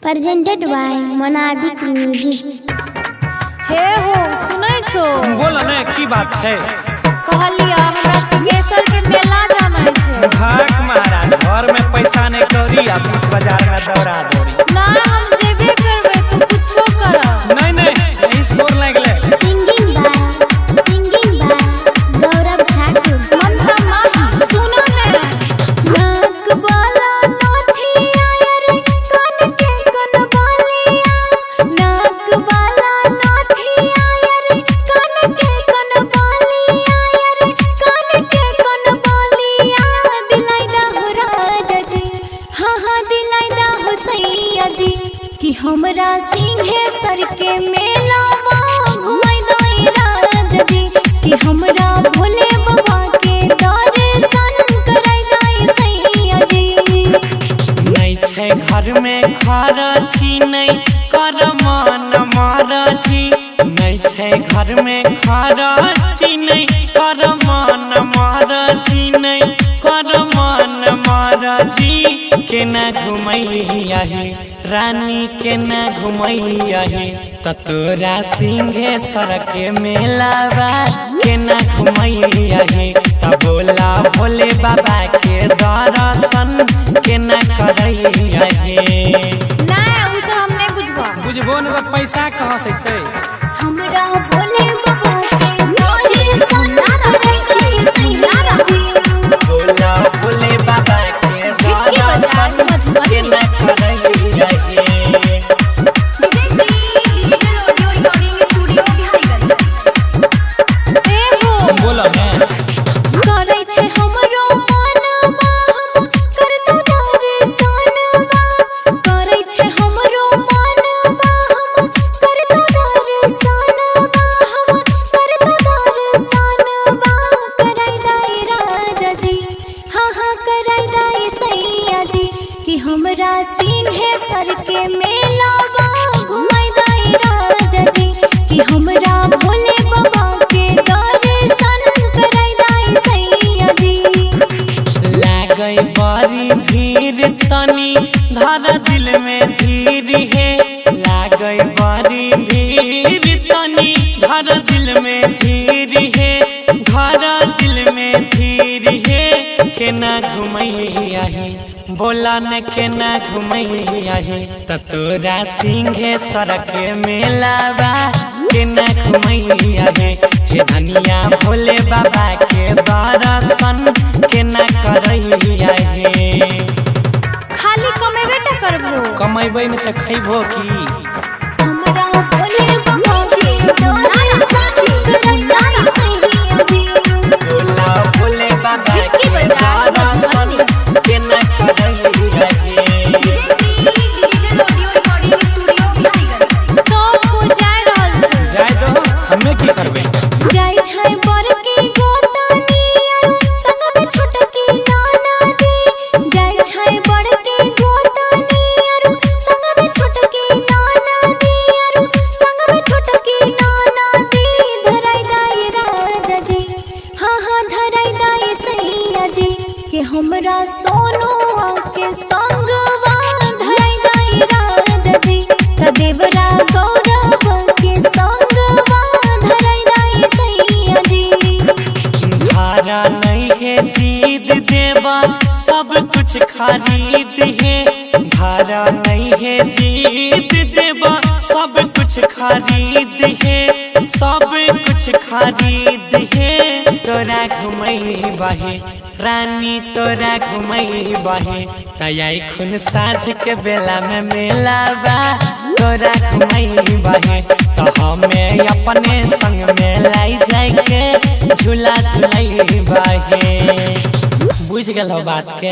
presented by Monabic Music। हे हो सुनै छो बोल ने की बात छै। कहलिया हमरा सिंहेश्वर के मेला जाना छै। भाग महाराज घर में पैसा नहीं कौड़ी आ बीच बाजार में दौड़ा दौड़ी। ना हम जेबे करबे तू कुछो कर। नहीं यही शोर लागले। Singing by गौरव ठाकुर। ममता माही सुनो ने नाक वाला नथिया रे कान के कनवालिया नाक वाला नथिया रे कान के कनवालिया रे कान के कनवालिया दिलाई दा हो राजा जी हाँ दिलाई दा हो सैया जी कि हमरा सिंहेश्वर के मेला घुमाई दाई राजा जी कि हमरा भोले बाबा के दर्शन कराई दाई सैया जी। नहीं छै घर में खरची नहीं कर मन मारची। नहीं छै घर में खरची नहीं कर मन मारची नहीं कर मन मारची। के न घुमैया है रानी के न घुमैया है त तोरा सिंहेश्वर के मेलावा के न घुमैया है त बोला भोले बाबा के दर्शन के न करैया है। ना उ सब हम नहीं बुझबा बुझबो न त पैसा कहां से छै। हमरा भोले बाबा के दर्शन कराई दाई सैया जी। बोला भोले बाबा के दर्शन के न करैया है। बोला ने करे छे हमरो मनवा हम कर दो दर्शनवा करे छे हमरो मनवा हम कर दो दर्शनवा हम कर दो दर्शनवा कराई दाई राजा जी हाँ कराई दाई सैया जी कि हमरा सिंहेश्वर के मेलावा घुमाई दाई राजा जी कि हमरा भोले बाबा के दर्शन कराई दाई सैया जी। लागई बड़ी भीड़ तनी धर दिल में धीर है। लागई बड़ी भीड़ तनी धर दिल में धीर है धर दिल में धीर है। के न घुमैया है बोला न के न घुमैया है त तोरा सिंहेश्वर के मेलावा के न घुमैया है। हे धनिया भोले बाबा के दर्शन के न करैया है। खाली कमेबे त करबो कमेबै न त खैबो की। हमरा भोले बाबा के दर्शन कराई दाई सैया जी। बोला भोले बाबा के दर्शन के न करैया है। सब को जाय रहल छै जाय दो हमें की करबै। जाय छै बड़की गोतनी आरो संग में छोटकी नानादी जाय छै बड़की गोतनी आरो संग में छोटकी नानादी आरो संग में छोटकी नानादी धराई दाई राजा जी हाँ धराई दाई सैया जी कि हमरा सोनुआ के संगवा धराई दाई राजा जी त देवरा गौरव के संगवा धराई दाई सैया जी। धारा नहीं है जीत देवा सब कुछ खरीद है। धारा नहीं है जीत देवा सब कुछ खरीद है सब कुछ खरीद है। तोरा घुमई बाहे रानी तोरा घुमई बाहे तय खुन साँझ के बेला में मेला बा तोरा घुमई बाहे तो हमें अपने संग में लाई जाए के झूला झूलाई बाहे। बुझ गलो बात के।